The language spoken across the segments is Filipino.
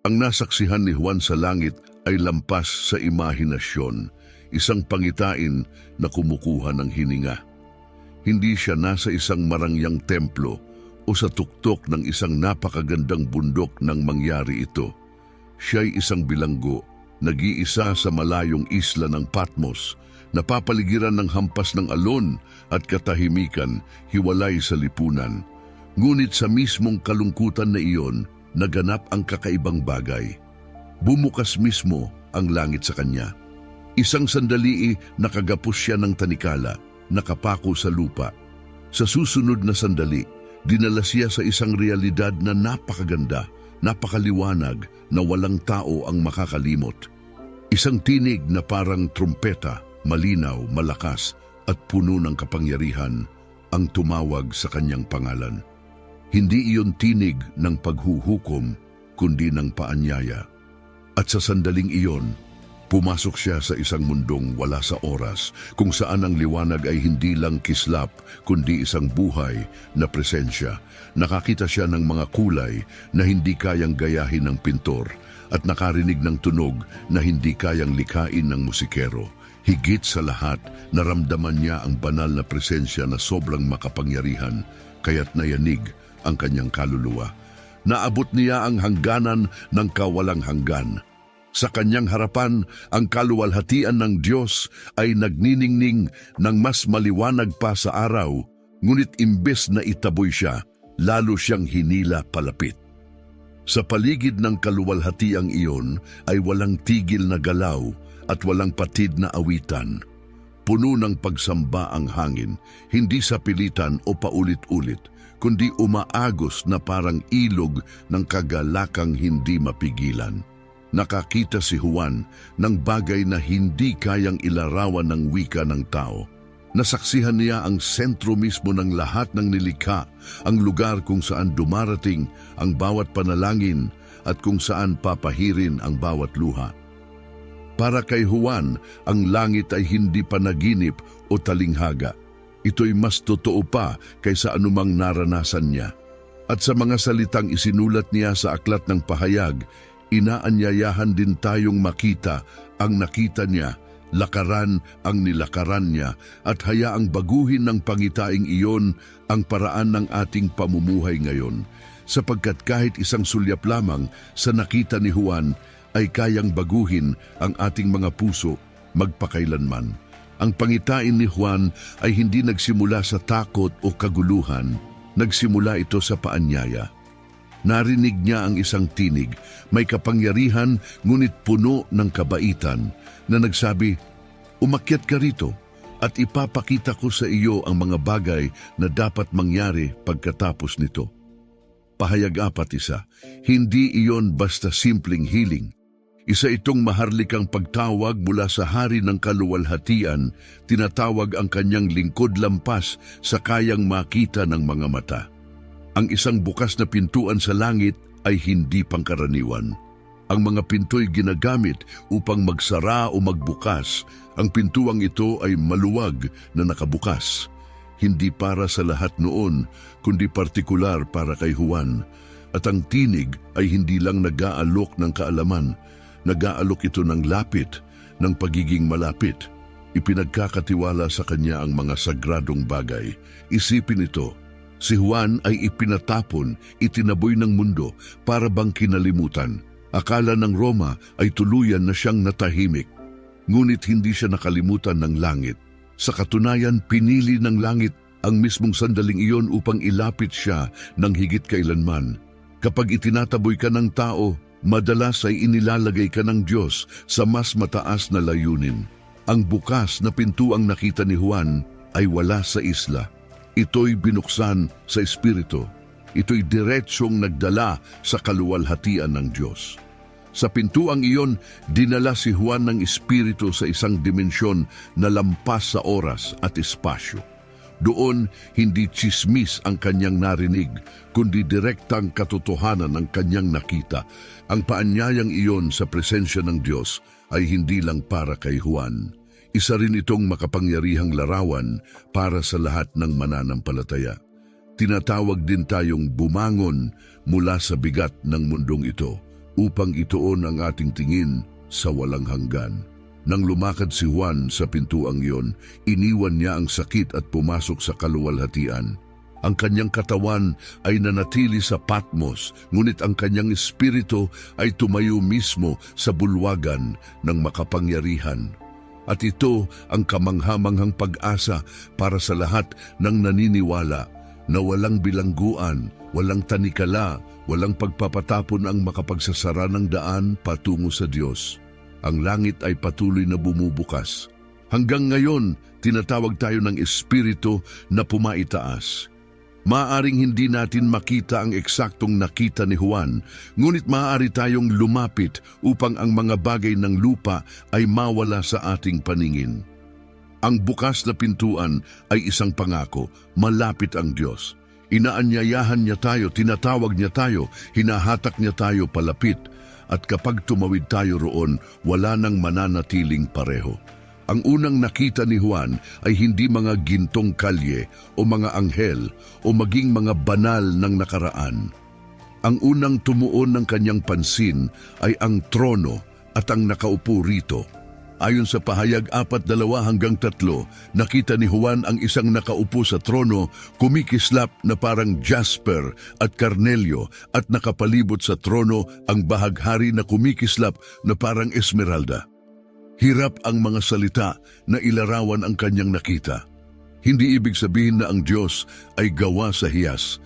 Ang nasaksihan ni Juan sa langit ay lampas sa imahinasyon, isang pangitain na kumukuha ng hininga. Hindi siya nasa isang marangyang templo o sa tuktok ng isang napakagandang bundok nang mangyari ito. Siya'y isang bilanggo, nag-iisa sa malayong isla ng Patmos, napapaligiran ng hampas ng alon at katahimikan, hiwalay sa lipunan. Ngunit sa mismong kalungkutan na iyon, naganap ang kakaibang bagay. Bumukas mismo ang langit sa kanya. Isang sandali nakagapos siya ng tanikala, nakapako sa lupa. Sa susunod na sandali, dinala siya sa isang realidad na napakaganda, napakaliwanag na walang tao ang makakalimot. Isang tinig na parang trumpeta, malinaw, malakas at puno ng kapangyarihan ang tumawag sa kanyang pangalan. Hindi iyon tinig ng paghuhukom, kundi ng paanyaya. At sa sandaling iyon, pumasok siya sa isang mundong wala sa oras, kung saan ang liwanag ay hindi lang kislap, kundi isang buhay na presensya. Nakakita siya ng mga kulay na hindi kayang gayahin ng pintor, at nakarinig ng tunog na hindi kayang likhain ng musikero. Higit sa lahat, naramdaman niya ang banal na presensya na sobrang makapangyarihan, kaya't nayanig ang kanyang kaluluwa. Naabot niya ang hangganan ng kawalang hanggan. Sa kanyang harapan, ang kaluwalhatian ng Diyos ay nagniningning ng mas maliwanag pa sa araw, ngunit imbes na itaboy siya, lalo siyang hinila palapit. Sa paligid ng kaluwalhatiang iyon ay walang tigil na galaw at walang patid na awitan. Puno ng pagsamba ang hangin, hindi sa pilitan o paulit-ulit, kundi umaagos na parang ilog ng kagalakang hindi mapigilan. Nakakita si Juan ng bagay na hindi kayang ilarawan ng wika ng tao. Nasaksihan niya ang sentro mismo ng lahat ng nilikha, ang lugar kung saan dumarating ang bawat panalangin at kung saan papahirin ang bawat luha. Para kay Juan, ang langit ay hindi panaginip o talinghaga. Ito'y mas totoo pa kaysa anumang naranasan niya. At sa mga salitang isinulat niya sa Aklat ng Pahayag, inaanyayahan din tayong makita ang nakita niya, lakaran ang nilakaran niya, at hayaang baguhin ng pangitaing iyon ang paraan ng ating pamumuhay ngayon. Sapagkat kahit isang sulyap lamang sa nakita ni Juan ay kayang baguhin ang ating mga puso magpakailanman. Ang pangitain ni Juan ay hindi nagsimula sa takot o kaguluhan, nagsimula ito sa paanyaya. Narinig niya ang isang tinig, may kapangyarihan ngunit puno ng kabaitan, na nagsabi, "Umakyat ka rito at ipapakita ko sa iyo ang mga bagay na dapat mangyari pagkatapos nito." Pahayag 4:1, hindi iyon basta simpleng hiling. Isa itong maharlikang pagtawag mula sa hari ng kaluwalhatian, tinatawag ang kanyang lingkod lampas sa kayang makita ng mga mata. Ang isang bukas na pintuan sa langit ay hindi pangkaraniwan. Ang mga pinto'y ginagamit upang magsara o magbukas. Ang pintuang ito ay maluwag na nakabukas. Hindi para sa lahat noon, kundi partikular para kay Juan. At ang tinig ay hindi lang nag-aalok ng kaalaman, nag-aalok ito ng lapit, ng pagiging malapit. Ipinagkakatiwala sa kanya ang mga sagradong bagay. Isipin ito, si Juan ay ipinatapon, itinaboy ng mundo para bang kinalimutan. Akala ng Roma ay tuluyan na siyang natahimik. Ngunit hindi siya nakalimutan ng langit. Sa katunayan, pinili ng langit ang mismong sandaling iyon upang ilapit siya ng higit kailanman. Kapag itinataboy ka ng tao, madalas ay inilalagay ka ng Diyos sa mas mataas na layunin. Ang bukas na pintuang nakita ni Juan ay wala sa isla. Ito'y binuksan sa Espiritu. Ito'y diretsyong nagdala sa kaluwalhatian ng Diyos. Sa pintuang iyon, dinala si Juan ng Espiritu sa isang dimensyon na lampas sa oras at espasyo. Doon, hindi tsismis ang kanyang narinig, kundi direktang katotohanan ng kanyang nakita. Ang paanyayang iyon sa presensya ng Diyos ay hindi lang para kay Juan. Isa rin itong makapangyarihang larawan para sa lahat ng mananampalataya. Tinatawag din tayong bumangon mula sa bigat ng mundong ito. upang ituon ang ating tingin sa walang hanggan. Nang lumakad si Juan sa pintuang iyon, iniwan niya ang sakit at pumasok sa kaluwalhatian. Ang kanyang katawan ay nanatili sa Patmos, ngunit ang kanyang espiritu ay tumayo mismo sa bulwagan ng makapangyarihan. At ito ang kamanghamanghang pag-asa para sa lahat ng naniniwala na walang bilangguan, walang tanikala, walang pagpapatapon ang makapagsasara ng daan patungo sa Diyos. Ang langit ay patuloy na bumubukas. Hanggang ngayon, tinatawag tayo ng espiritu na pumaitaas. Maaaring hindi natin makita ang eksaktong nakita ni Juan, ngunit maaari tayong lumapit upang ang mga bagay ng lupa ay mawala sa ating paningin. Ang bukas na pintuan ay isang pangako, malapit ang Diyos. Inaanyayahan niya tayo, tinatawag niya tayo, hinahatak niya tayo palapit, at kapag tumawid tayo roon, wala nang mananatiling pareho. Ang unang nakita ni Juan ay hindi mga gintong kalye o mga anghel o maging mga banal ng nakaraan. Ang unang tumuon ng kanyang pansin ay ang trono at ang nakaupo rito. Ayon sa pahayag 4:2-3, nakita ni Juan ang isang nakaupo sa trono, kumikislap na parang jasper at karnelyo, at nakapalibot sa trono ang bahaghari na kumikislap na parang esmeralda. Hirap ang mga salita na ilarawan ang kanyang nakita. Hindi ibig sabihin na ang Diyos ay gawa sa hiyas,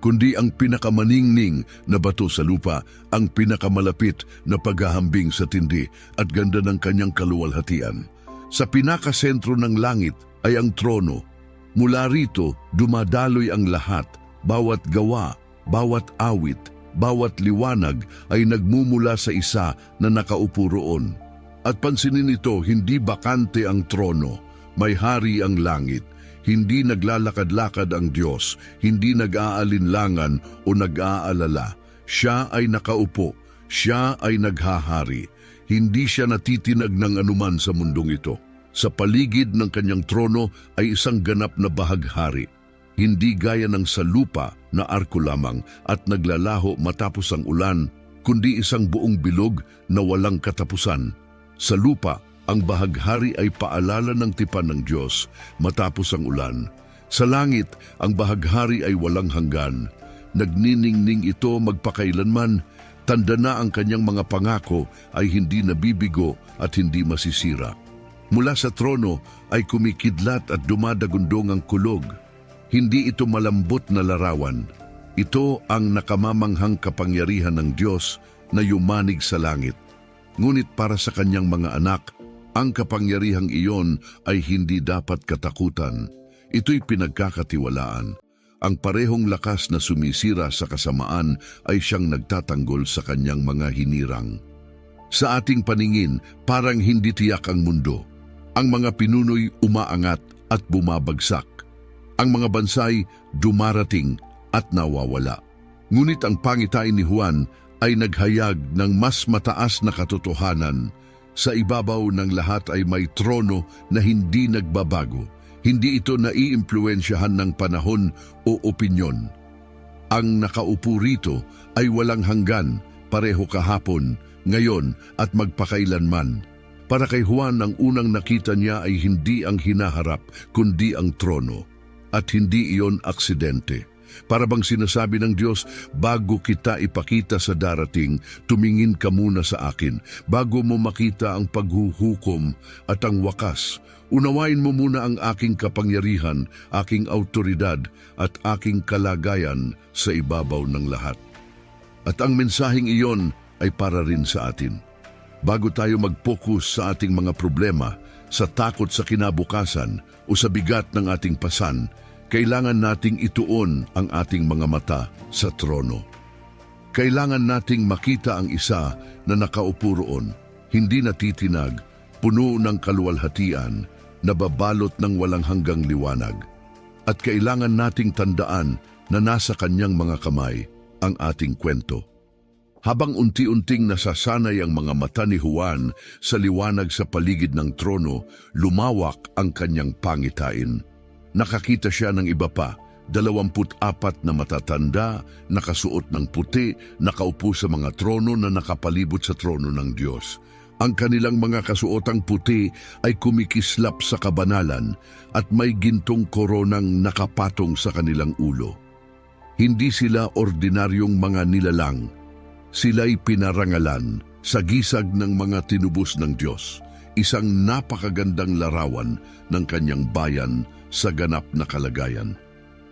kundi ang pinakamaningning na bato sa lupa, ang pinakamalapit na paghahambing sa tindi at ganda ng kanyang kaluwalhatian. Sa pinakasentro ng langit ay ang trono. Mula rito, dumadaloy ang lahat, bawat gawa, bawat awit, bawat liwanag ay nagmumula sa isa na nakaupo roon. At pansinin ito, hindi bakante ang trono, may hari ang langit. Hindi naglalakad-lakad ang Diyos, hindi nag-aalinlangan o nag-aalala. Siya ay nakaupo, siya ay naghahari. Hindi siya natitinag ng anuman sa mundong ito. Sa paligid ng kanyang trono ay isang ganap na bahaghari. Hindi gaya ng sa lupa na arko lamang at naglalaho matapos ang ulan, kundi isang buong bilog na walang katapusan. Sa lupa, ang bahaghari ay paalala ng tipan ng Diyos matapos ang ulan. Sa langit, ang bahaghari ay walang hanggan. Nagniningning ito magpakailanman, tanda na ang kanyang mga pangako ay hindi nabibigo at hindi masisira. Mula sa trono ay kumikidlat at dumadagundong ang kulog. Hindi ito malambot na larawan. Ito ang nakamamanghang kapangyarihan ng Diyos na yumanig sa langit. Ngunit para sa kanyang mga anak, ang kapangyarihang iyon ay hindi dapat katakutan. Ito'y pinagkakatiwalaan. Ang parehong lakas na sumisira sa kasamaan ay siyang nagtatanggol sa kanyang mga hinirang. Sa ating paningin, parang hindi tiyak ang mundo. Ang mga pinunoy umaangat at bumabagsak. Ang mga bansay dumarating at nawawala. Ngunit ang pangitain ni Juan ay naghayag ng mas mataas na katotohanan. Sa ibabaw ng lahat ay may trono na hindi nagbabago. Hindi ito naiimpluwensyahan ng panahon o opinyon. Ang nakaupo rito ay walang hanggan, pareho kahapon, ngayon at magpakailanman. Para kay Juan, ang unang nakita niya ay hindi ang hinaharap, kundi ang trono. At hindi iyon aksidente. Para bang sinasabi ng Diyos, bago kita ipakita sa darating, tumingin ka muna sa akin. Bago mo makita ang paghuhukom at ang wakas, unawain mo muna ang aking kapangyarihan, aking autoridad at aking kalagayan sa ibabaw ng lahat. At ang mensaheng iyon ay para rin sa atin. Bago tayo mag-focus sa ating mga problema, sa takot sa kinabukasan o sa bigat ng ating pasan, kailangan nating ituon ang ating mga mata sa trono. Kailangan nating makita ang isa na nakaupo roon, hindi natitinag, puno ng kaluwalhatian, nababalot ng walang hanggang liwanag. At kailangan nating tandaan na nasa kanyang mga kamay ang ating kwento. Habang unti-unting nasasanay ang mga mata ni Juan sa liwanag sa paligid ng trono, lumawak ang kanyang pangitain. Nakakita siya ng iba pa, 24 na matatanda, nakasuot ng puti, nakaupo sa mga trono na nakapalibot sa trono ng Diyos. Ang kanilang mga kasuotang puti ay kumikislap sa kabanalan at may gintong koronang nakapatong sa kanilang ulo. Hindi sila ordinaryong mga nilalang. Sila'y pinarangalan sa gisag ng mga tinubos ng Diyos, isang napakagandang larawan ng kanyang bayan sa ganap na kalagayan.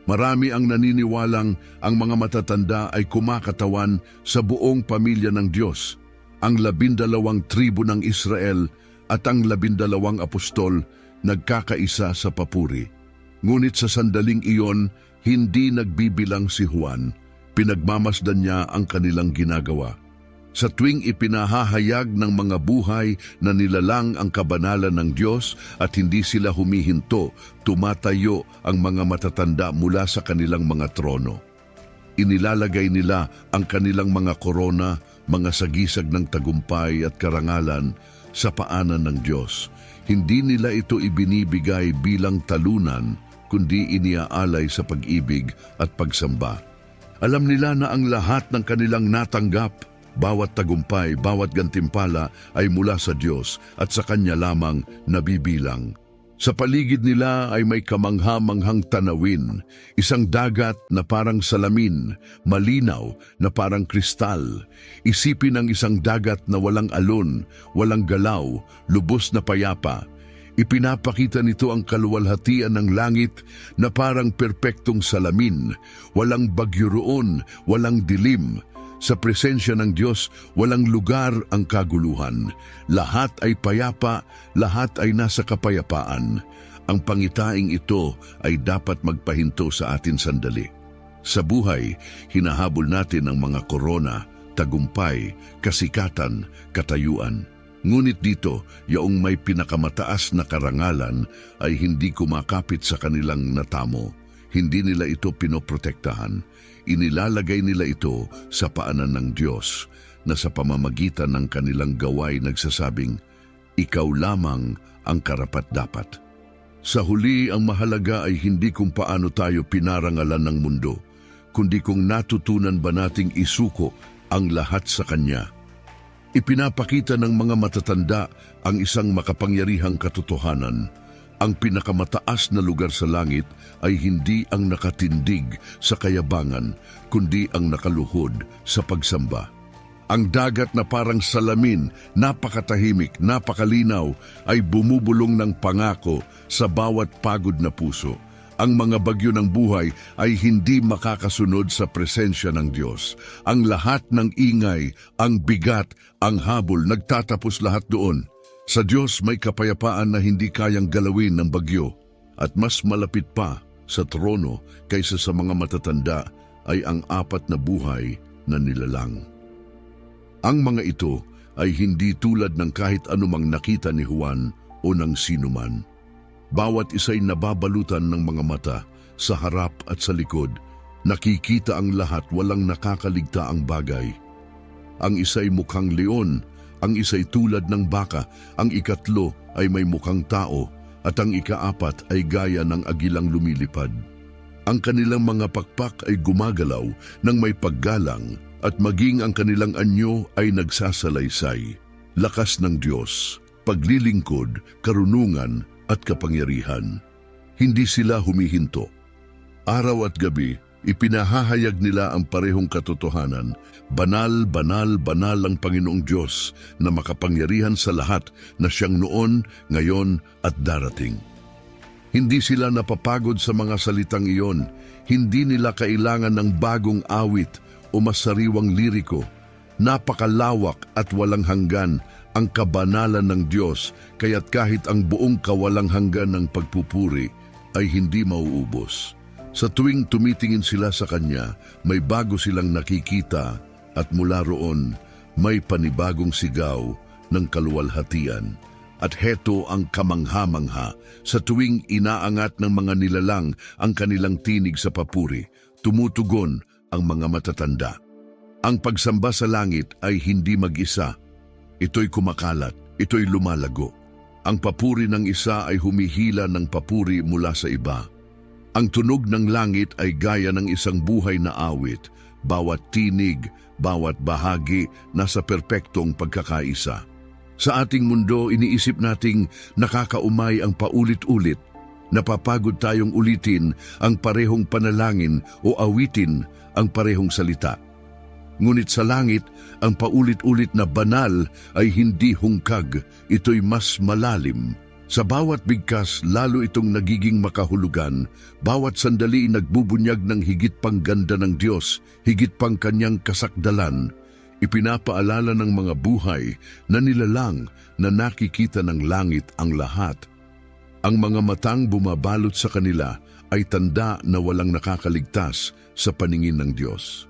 Marami ang naniniwalang ang mga matatanda ay kumakatawan sa buong pamilya ng Diyos, ang 12 tribo ng Israel at ang 12 apostol nagkakaisa sa papuri. Ngunit sa sandaling iyon, hindi nagbibilang si Juan, pinagmamasdan niya ang kanilang ginagawa. Sa tuwing ipinahahayag ng mga buhay na nilalang ang kabanalan ng Diyos at hindi sila humihinto, tumatayo ang mga matatanda mula sa kanilang mga trono. Inilalagay nila ang kanilang mga korona, mga sagisag ng tagumpay at karangalan sa paanan ng Diyos. Hindi nila ito ibinibigay bilang talunan, kundi iniaalay sa pag-ibig at pagsamba. Alam nila na ang lahat ng kanilang natanggap, bawat tagumpay, bawat gantimpala ay mula sa Diyos at sa Kanya lamang nabibilang. Sa paligid nila ay may kamangha-manghang tanawin, isang dagat na parang salamin, malinaw na parang kristal. Isipin ang isang dagat na walang alon, walang galaw, lubos na payapa. Ipinapakita nito ang kaluwalhatian ng langit na parang perpektong salamin, walang bagyo roon, walang dilim. Sa presensya ng Diyos, walang lugar ang kaguluhan. Lahat ay payapa, lahat ay nasa kapayapaan. Ang pangitaing ito ay dapat magpahinto sa atin sandali. Sa buhay, hinahabol natin ang mga korona, tagumpay, kasikatan, katayuan. Ngunit dito, yaong may pinakamataas na karangalan ay hindi kumakapit sa kanilang natamo. Hindi nila ito pinoprotektahan. Inilalagay nila ito sa paanan ng Diyos na sa pamamagitan ng kanilang gaway nagsasabing, ikaw lamang ang karapat-dapat. Sa huli, ang mahalaga ay hindi kung paano tayo pinarangalan ng mundo, kundi kung natutunan ba nating isuko ang lahat sa Kanya. Ipinapakita ng mga matatanda ang isang makapangyarihang katotohanan. Ang pinakamataas na lugar sa langit ay hindi ang nakatindig sa kayabangan, kundi ang nakaluhod sa pagsamba. Ang dagat na parang salamin, napakatahimik, napakalinaw, ay bumubulong ng pangako sa bawat pagod na puso. Ang mga bagyo ng buhay ay hindi makakasunod sa presensya ng Diyos. Ang lahat ng ingay, ang bigat, ang habol, nagtatapos lahat doon. Sa Diyos may kapayapaan na hindi kayang galawin ng bagyo. At mas malapit pa sa trono kaysa sa mga matatanda ay ang 4 na buhay na nilalang. Ang mga ito ay hindi tulad ng kahit anumang nakita ni Juan o ng sinuman. Bawat isa'y nababalutan ng mga mata sa harap at sa likod. Nakikita ang lahat, walang nakakaligtaang bagay. Ang isa'y mukhang leon, ang isa'y tulad ng baka, ang ikatlo ay may mukhang tao, at ang ika-4 ay gaya ng agilang lumilipad. Ang kanilang mga pakpak ay gumagalaw ng may paggalang, at maging ang kanilang anyo ay nagsasalaysay. Lakas ng Diyos, paglilingkod, karunungan, at kapangyarihan. Hindi sila humihinto. Araw at gabi, ipinahahayag nila ang parehong katotohanan. Banal, banal, banal ang Panginoong Diyos na makapangyarihan sa lahat na siyang noon, ngayon at darating. Hindi sila napapagod sa mga salitang iyon. Hindi nila kailangan ng bagong awit o masariwang liriko. Napakalawak at walang hanggan ang kabanalan ng Diyos, kaya't kahit ang buong kawalang hanggan ng pagpupuri ay hindi mauubos. Sa tuwing tumitingin sila sa Kanya, may bago silang nakikita at mula roon may panibagong sigaw ng kaluwalhatian. At heto ang kamangha-mangha, sa tuwing inaangat ng mga nilalang ang kanilang tinig sa papuri, tumutugon ang mga matatanda. Ang pagsamba sa langit ay hindi mag-isa. Ito'y kumakalat, ito'y lumalago. Ang papuri ng isa ay humihila ng papuri mula sa iba. Ang tunog ng langit ay gaya ng isang buhay na awit, bawat tinig, bawat bahagi nasa perpektong pagkakaisa. Sa ating mundo, iniisip nating nakakaumay ang paulit-ulit. Napapagod tayong ulitin ang parehong panalangin o awitin ang parehong salita. Ngunit sa langit, ang paulit-ulit na banal ay hindi hungkag, ito'y mas malalim. Sa bawat bigkas, lalo itong nagiging makahulugan. Bawat sandali nagbubunyag ng higit pang ganda ng Diyos, higit pang kanyang kasakdalan. Ipinapaalala ng mga buhay na nilalang na nakikita ng langit ang lahat. Ang mga matang bumabalot sa kanila ay tanda na walang nakakaligtas sa paningin ng Diyos.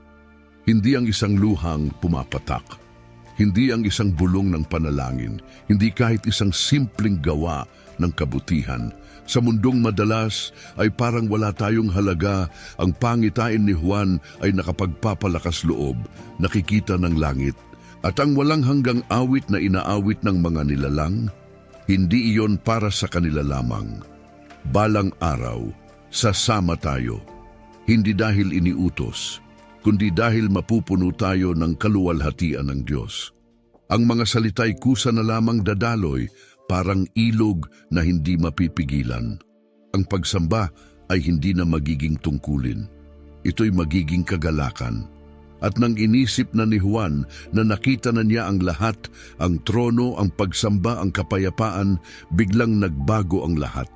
Hindi ang isang luhang pumapatak. Hindi ang isang bulong ng panalangin. Hindi kahit isang simpleng gawa ng kabutihan. Sa mundong madalas ay parang wala tayong halaga, ang pangitain ni Juan ay nakapagpapalakas loob, nakikita ng langit. At ang walang hanggang awit na inaawit ng mga nilalang, hindi iyon para sa kanila lamang. Balang araw, sasama tayo. Hindi dahil iniutos, kundi dahil mapupuno tayo ng kaluwalhatian ng Diyos. Ang mga salita'y kusa na lamang dadaloy, parang ilog na hindi mapipigilan. Ang pagsamba ay hindi na magiging tungkulin. Ito'y magiging kagalakan. At nang inisip na ni Juan na nakita na niya ang lahat, ang trono, ang pagsamba, ang kapayapaan, biglang nagbago ang lahat.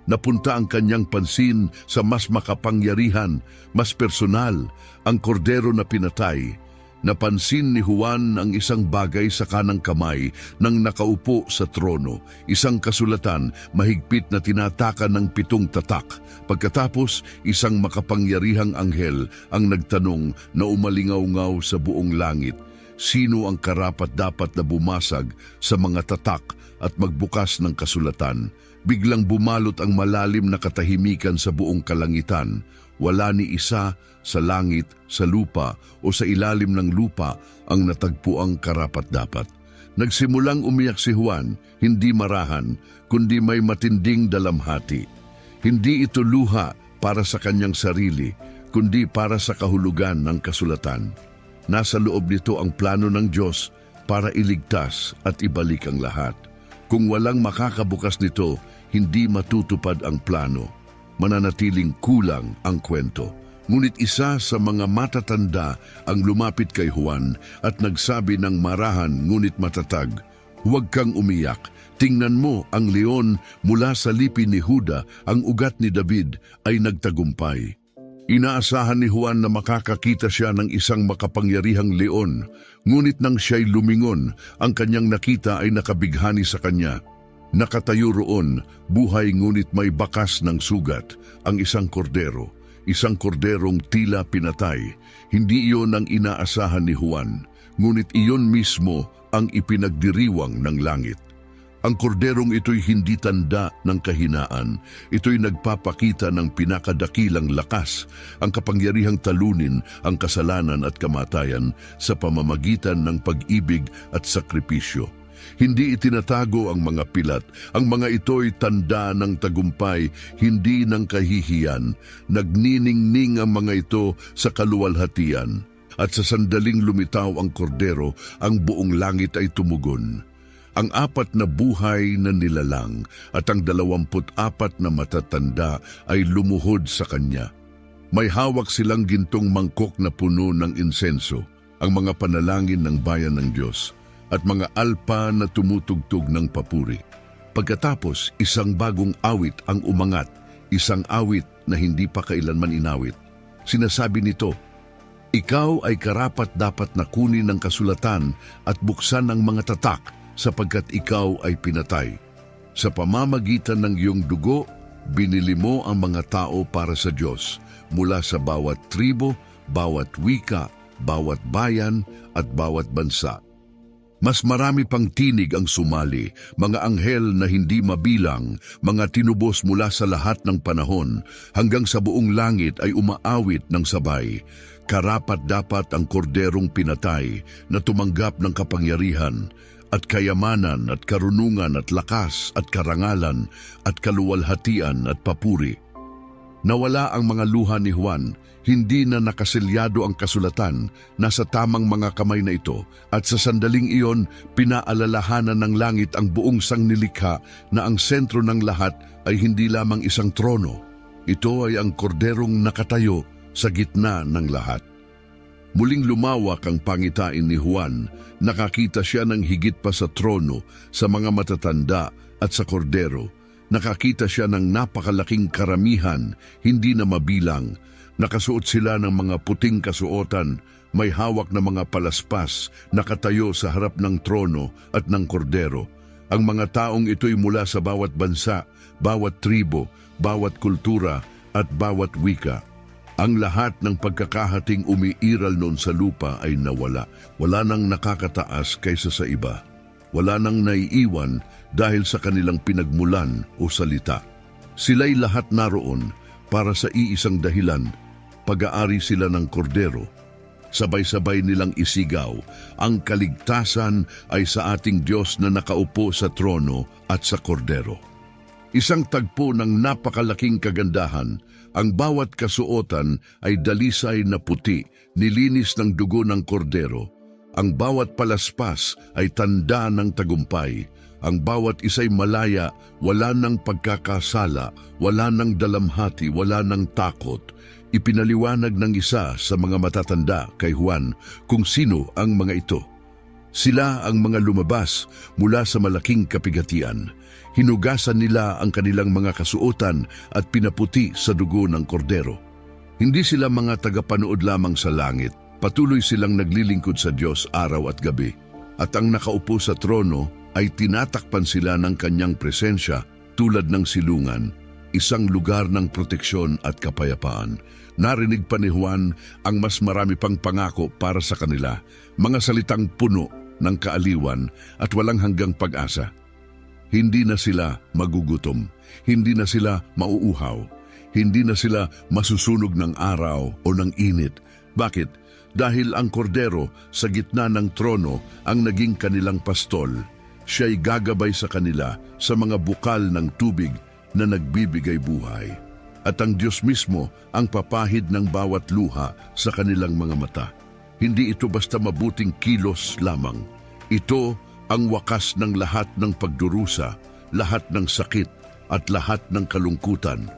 Napunta ang kanyang pansin sa mas makapangyarihan, mas personal, ang kordero na pinatay. Napansin ni Juan ang isang bagay sa kanang kamay ng nakaupo sa trono, isang kasulatan mahigpit na tinatakan ng 7 tatak. Pagkatapos, isang makapangyarihang anghel ang nagtanong na umalingaw-ngaw sa buong langit, sino ang karapat-dapat na bumasag sa mga tatak at magbukas ng kasulatan? Biglang bumalot ang malalim na katahimikan sa buong kalangitan. Wala ni isa sa langit, sa lupa o sa ilalim ng lupa ang natagpuang karapat-dapat. Nagsimulang umiyak si Juan, hindi marahan, kundi may matinding dalamhati. Hindi ito luha para sa kanyang sarili, kundi para sa kahulugan ng kasulatan. Nasa loob nito ang plano ng Diyos para iligtas at ibalik ang lahat. Kung walang makakabukas nito, hindi matutupad ang plano. Mananatiling kulang ang kwento. Ngunit isa sa mga matatanda ang lumapit kay Juan at nagsabi ng marahan ngunit matatag, "Huwag kang umiyak. Tingnan mo ang leon mula sa lipi ni Juda, ang ugat ni David ay nagtagumpay." Inaasahan ni Juan na makakakita siya ng isang makapangyarihang leon, ngunit nang siya'y lumingon, ang kanyang nakita ay nakabighani sa kanya. Nakatayo roon, buhay ngunit may bakas ng sugat, ang isang kordero, isang korderong tila pinatay. Hindi iyon ang inaasahan ni Juan, ngunit iyon mismo ang ipinagdiriwang ng langit. Ang korderong ito'y hindi tanda ng kahinaan, ito'y nagpapakita ng pinakadakilang lakas, ang kapangyarihang talunin ang kasalanan at kamatayan sa pamamagitan ng pag-ibig at sakripisyo. Hindi itinatago ang mga pilat. Ang mga ito'y tanda ng tagumpay, hindi ng kahihiyan. Nagniningning ang mga ito sa kaluwalhatian. At sa sandaling lumitaw ang kordero, ang buong langit ay tumugon. Ang 4 na buhay na nilalang at ang 24 na matatanda ay lumuhod sa kanya. May hawak silang gintong mangkok na puno ng insenso, ang mga panalangin ng bayan ng Diyos, at mga alpa na tumutugtog ng papuri. Pagkatapos, isang bagong awit ang umangat, isang awit na hindi pa kailanman inawit. Sinasabi nito, "Ikaw ay karapat-dapat na kunin ng kasulatan at buksan ng mga tatak sapagkat ikaw ay pinatay. Sa pamamagitan ng iyong dugo, binili mo ang mga tao para sa Diyos mula sa bawat tribo, bawat wika, bawat bayan at bawat bansa." Mas marami pang tinig ang sumali, mga anghel na hindi mabilang, mga tinubos mula sa lahat ng panahon, hanggang sa buong langit ay umaawit ng sabay. Karapat-dapat ang korderong pinatay na tumanggap ng kapangyarihan at kayamanan at karunungan at lakas at karangalan at kaluwalhatian at papuri. Nawala ang mga luha ni Juan, hindi na nakaselyado ang kasulatan na sa tamang mga kamay na ito, at sa sandaling iyon pinaalalahanan ng langit ang buong sangnilikha na ang sentro ng lahat ay hindi lamang isang trono. Ito ay ang korderong nakatayo sa gitna ng lahat. Muling lumawak ang pangitain ni Juan, nakakita siya ng higit pa sa trono, sa mga matatanda at sa kordero. Nakakita siya ng napakalaking karamihan, hindi na mabilang. Nakasuot sila ng mga puting kasuotan, may hawak na mga palaspas, nakatayo sa harap ng trono at ng kordero. Ang mga taong ito'y mula sa bawat bansa, bawat tribo, bawat kultura at bawat wika. Ang lahat ng pagkakahating umiiral noon sa lupa ay nawala. Wala nang nakakataas kaysa sa iba. Wala nang naiiwan dahil sa kanilang pinagmulan o salita. Sila'y lahat naroon para sa iisang dahilan, pag-aari sila ng kordero. Sabay-sabay nilang isigaw, ang kaligtasan ay sa ating Diyos na nakaupo sa trono at sa kordero. Isang tagpo ng napakalaking kagandahan, ang bawat kasuotan ay dalisay na puti, nilinis ng dugo ng kordero. Ang bawat palaspas ay tanda ng tagumpay. Ang bawat isa'y malaya, wala ng pagkakasala, wala ng dalamhati, wala ng takot. Ipinaliwanag ng isa sa mga matatanda kay Juan kung sino ang mga ito. Sila ang mga lumabas mula sa malaking kapigatian. Hinugasan nila ang kanilang mga kasuotan at pinaputi sa dugo ng kordero. Hindi sila mga tagapanood lamang sa langit. Patuloy silang naglilingkod sa Diyos araw at gabi. At ang nakaupo sa trono ay tinatakpan sila ng kanyang presensya tulad ng silungan, isang lugar ng proteksyon at kapayapaan. Narinig pa ni Juan ang mas marami pang pangako para sa kanila, mga salitang puno ng kaaliwan at walang hanggang pag-asa. Hindi na sila magugutom, hindi na sila mauuhaw, hindi na sila masusunog ng araw o ng init. Bakit? Dahil ang kordero sa gitna ng trono ang naging kanilang pastol. Siya'y gagabay sa kanila sa mga bukal ng tubig na nagbibigay buhay. At ang Diyos mismo ang papahid ng bawat luha sa kanilang mga mata. Hindi ito basta mabuting kilos lamang. Ito ang wakas ng lahat ng pagdurusa, lahat ng sakit at lahat ng kalungkutan.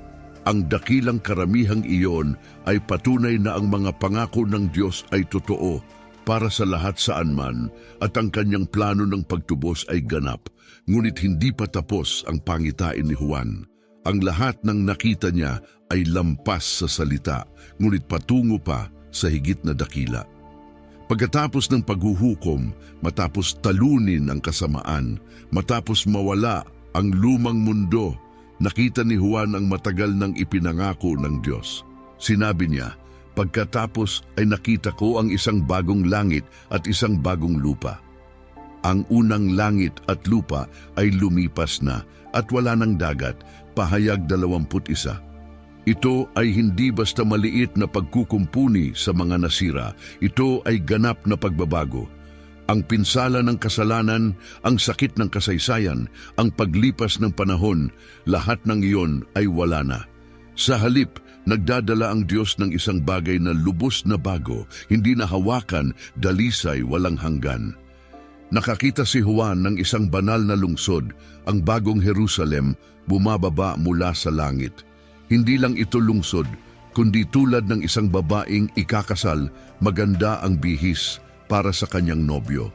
Ang dakilang karamihang iyon ay patunay na ang mga pangako ng Diyos ay totoo para sa lahat saan man at ang kanyang plano ng pagtubos ay ganap. Ngunit hindi pa tapos ang pangitain ni Juan. Ang lahat ng nakita niya ay lampas sa salita, ngunit patungo pa sa higit na dakila. Pagkatapos ng paghuhukom, matapos talunin ang kasamaan, matapos mawala ang lumang mundo, nakita ni Juan ang matagal nang ipinangako ng Diyos. Sinabi niya, pagkatapos ay nakita ko ang isang bagong langit at isang bagong lupa. Ang unang langit at lupa ay lumipas na at wala ng dagat, pahayag 21. Ito ay hindi basta maliit na pagkukumpuni sa mga nasira, ito ay ganap na pagbabago. Ang pinsala ng kasalanan, ang sakit ng kasaysayan, ang paglipas ng panahon, lahat ng iyon ay wala na. Sa halip, nagdadala ang Diyos ng isang bagay na lubos na bago, hindi na hawakan, dalisay, walang hanggan. Nakakita si Juan ng isang banal na lungsod, ang bagong Jerusalem, bumababa mula sa langit. Hindi lang ito lungsod, kundi tulad ng isang babaeng ikakasal, maganda ang bihis para sa kanyang nobyo.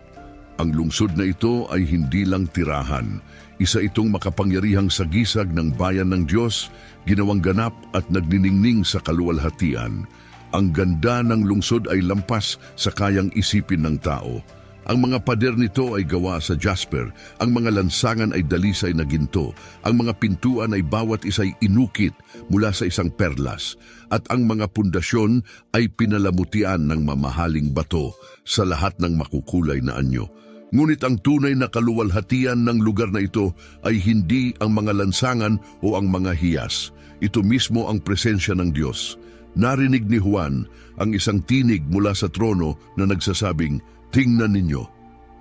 Ang lungsod na ito ay hindi lang tirahan. Isa itong makapangyarihang sagisag ng bayan ng Diyos, ginawang ganap at nagniningning sa kaluwalhatian. Ang ganda ng lungsod ay lampas sa kayang isipin ng tao. Ang mga pader nito ay gawa sa jasper, ang mga lansangan ay dalisay na ginto, ang mga pintuan ay bawat isa'y inukit mula sa isang perlas, at ang mga pundasyon ay pinalamutian ng mamahaling bato sa lahat ng makukulay na anyo. Ngunit ang tunay na kaluwalhatian ng lugar na ito ay hindi ang mga lansangan o ang mga hiyas. Ito mismo ang presensya ng Diyos. Narinig ni Juan ang isang tinig mula sa trono na nagsasabing, "Tingnan ninyo,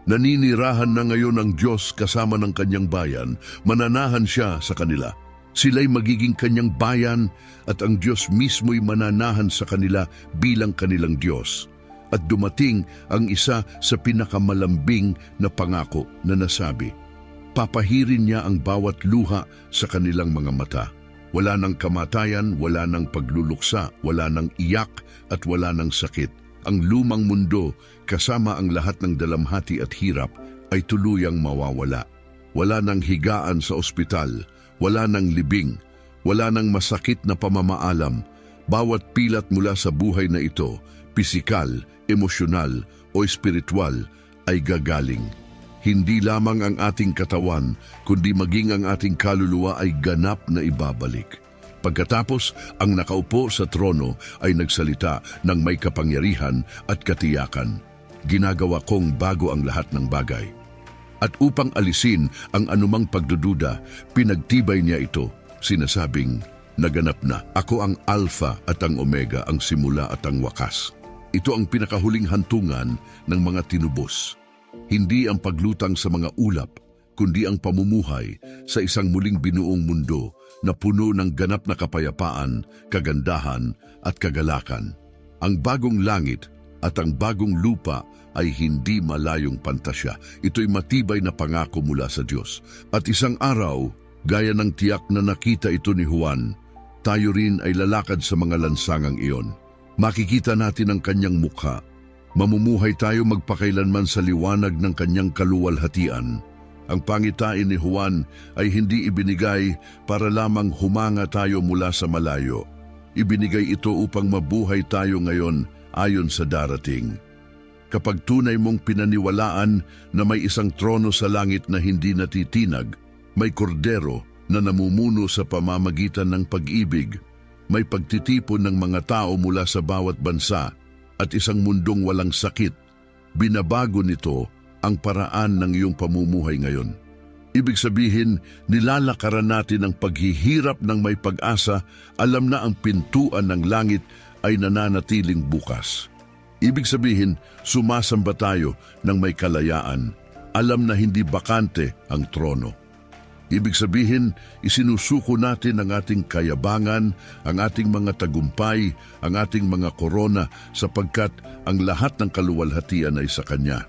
naninirahan na ngayon ang Diyos kasama ng kanyang bayan, mananahan siya sa kanila. Sila'y magiging kanyang bayan at ang Diyos mismo'y mananahan sa kanila bilang kanilang Diyos. At dumating ang isa sa pinakamalambing na pangako na nasabi, papahirin niya ang bawat luha sa kanilang mga mata. Wala nang kamatayan, wala nang pagluluksa, wala nang iyak at wala nang sakit. Ang lumang mundo kasama ang lahat ng dalamhati at hirap ay tuluyang mawawala. Wala nang higaan sa ospital, wala nang libing, wala nang masakit na pamamaalam. Bawat pilat mula sa buhay na ito, pisikal, emosyonal o espiritual, ay gagaling. Hindi lamang ang ating katawan, kundi maging ang ating kaluluwa ay ganap na ibabalik. Pagkatapos, ang nakaupo sa trono ay nagsalita ng may kapangyarihan at katiyakan. Ginagawa kong bago ang lahat ng bagay. At upang alisin ang anumang pagdududa, pinagtibay niya ito, sinasabing, naganap na. Ako ang Alpha at ang Omega, ang simula at ang wakas. Ito ang pinakahuling hantungan ng mga tinubos. Hindi ang paglutang sa mga ulap, kundi ang pamumuhay sa isang muling binuong mundo na puno ng ganap na kapayapaan, kagandahan at kagalakan. Ang bagong langit at ang bagong lupa ay hindi malayong pantasya. Ito'y matibay na pangako mula sa Diyos. At isang araw, gaya ng tiyak na nakita ito ni Juan, tayo rin ay lalakad sa mga lansangang iyon. Makikita natin ang kanyang mukha. Mamumuhay tayo magpakailanman sa liwanag ng kanyang kaluwalhatian. Ang pangitain ni Juan ay hindi ibinigay para lamang humanga tayo mula sa malayo. Ibinigay ito upang mabuhay tayo ngayon ayon sa darating. Kapag tunay mong pinaniwalaan na may isang trono sa langit na hindi natitinag, may kordero na namumuno sa pamamagitan ng pag-ibig, may pagtitipon ng mga tao mula sa bawat bansa at isang mundong walang sakit, binabago nito ang paraan ng iyong pamumuhay ngayon. Ibig sabihin, nilalakaran natin ang paghihirap ng may pag-asa, alam na ang pintuan ng langit ay nananatiling bukas. Ibig sabihin, sumasamba tayo ng may kalayaan. Alam na hindi bakante ang trono. Ibig sabihin, isinusuko natin ang ating kayabangan, ang ating mga tagumpay, ang ating mga korona sapagkat ang lahat ng kaluwalhatian ay sa Kanya.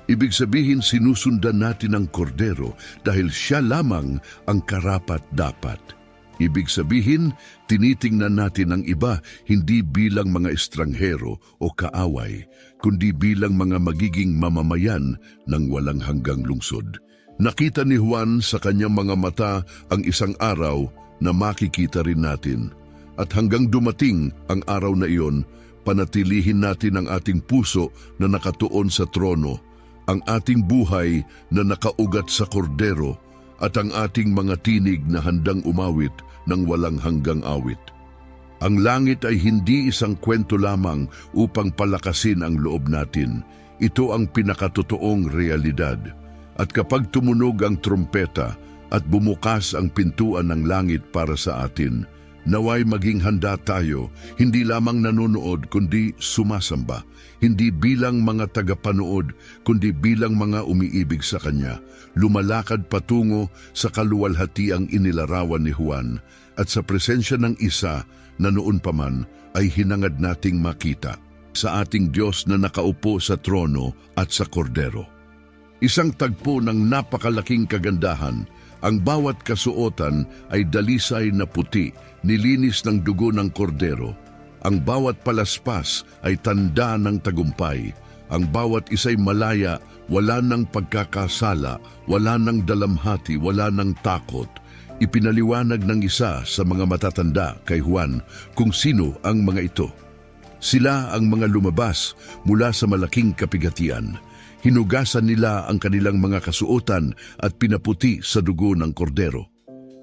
Ibig sabihin, sinusundan natin ang kordero dahil siya lamang ang karapat-dapat. Ibig sabihin, tinitingnan natin ang iba hindi bilang mga estranghero o kaaway, kundi bilang mga magiging mamamayan ng walang hanggang lungsod. Nakita ni Juan sa kanyang mga mata ang isang araw na makikita rin natin. At hanggang dumating ang araw na iyon, panatilihin natin ang ating puso na nakatuon sa trono, ang ating buhay na nakaugat sa kordero, at ang ating mga tinig na handang umawit ng walang hanggang awit. Ang langit ay hindi isang kwento lamang upang palakasin ang loob natin. Ito ang pinakatotoong realidad. At kapag tumunog ang trumpeta at bumukas ang pintuan ng langit para sa atin, naway maging handa tayo, hindi lamang nanonood kundi sumasamba, hindi bilang mga tagapanood kundi bilang mga umiibig sa Kanya, lumalakad patungo sa kaluwalhatiang inilarawan ni Juan at sa presensya ng isa na noon pa man ay hinangad nating makita, sa ating Diyos na nakaupo sa trono at sa kordero. Isang tagpo ng napakalaking kagandahan. Ang bawat kasuotan ay dalisay na puti, nilinis ng dugo ng kordero. Ang bawat palaspas ay tanda ng tagumpay. Ang bawat isa'y malaya, wala ng pagkakasala, wala ng dalamhati, wala ng takot. Ipinaliwanag ng isa sa mga matatanda kay Juan kung sino ang mga ito. Sila ang mga lumabas mula sa malaking kapigatian. Hinugasan nila ang kanilang mga kasuotan at pinaputi sa dugo ng kordero.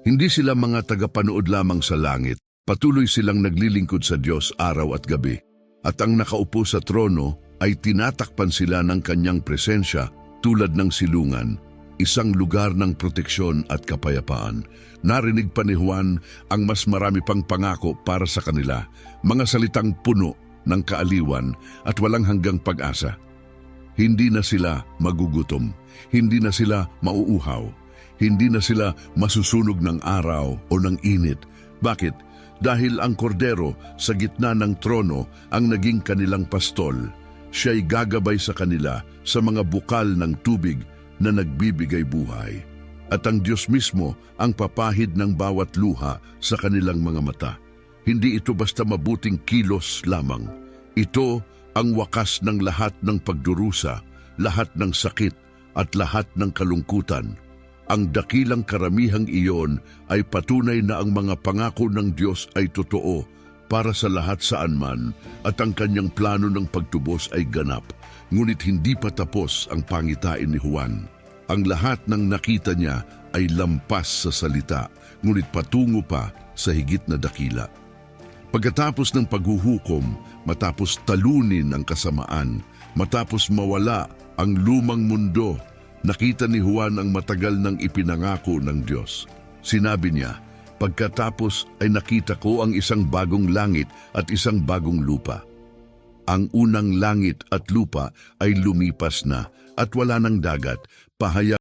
Hindi sila mga tagapanood lamang sa langit. Patuloy silang naglilingkod sa Diyos araw at gabi. At ang nakaupo sa trono ay tinatakpan sila ng Kanyang presensya tulad ng silungan, isang lugar ng proteksyon at kapayapaan. Narinig pa ni Juan ang mas marami pang pangako para sa kanila, mga salitang puno ng kaaliwan at walang hanggang pag-asa. Hindi na sila magugutom, hindi na sila mauuhaw, Hindi na sila masusunog ng araw o ng init. Bakit? Dahil ang kordero sa gitna ng trono ang naging kanilang pastol. Siya'y gagabay sa kanila sa mga bukal ng tubig na nagbibigay buhay. At ang Diyos mismo ang papahid ng bawat luha sa kanilang mga mata. Hindi ito basta mabuting kilos lamang. Ito ang wakas ng lahat ng pagdurusa, lahat ng sakit at lahat ng kalungkutan. Ang dakilang karamihang iyon ay patunay na ang mga pangako ng Diyos ay totoo para sa lahat saan man at ang kanyang plano ng pagtubos ay ganap. Ngunit hindi pa tapos ang pangitain ni Juan. Ang lahat ng nakita niya ay lampas sa salita, ngunit patungo pa sa higit na dakila. Pagkatapos ng paghuhukom, matapos talunin ang kasamaan, matapos mawala ang lumang mundo, nakita ni Juan ang matagal nang ipinangako ng Diyos. Sinabi niya, "Pagkatapos ay nakita ko ang isang bagong langit at isang bagong lupa. Ang unang langit at lupa ay lumipas na at wala ng dagat, pahayag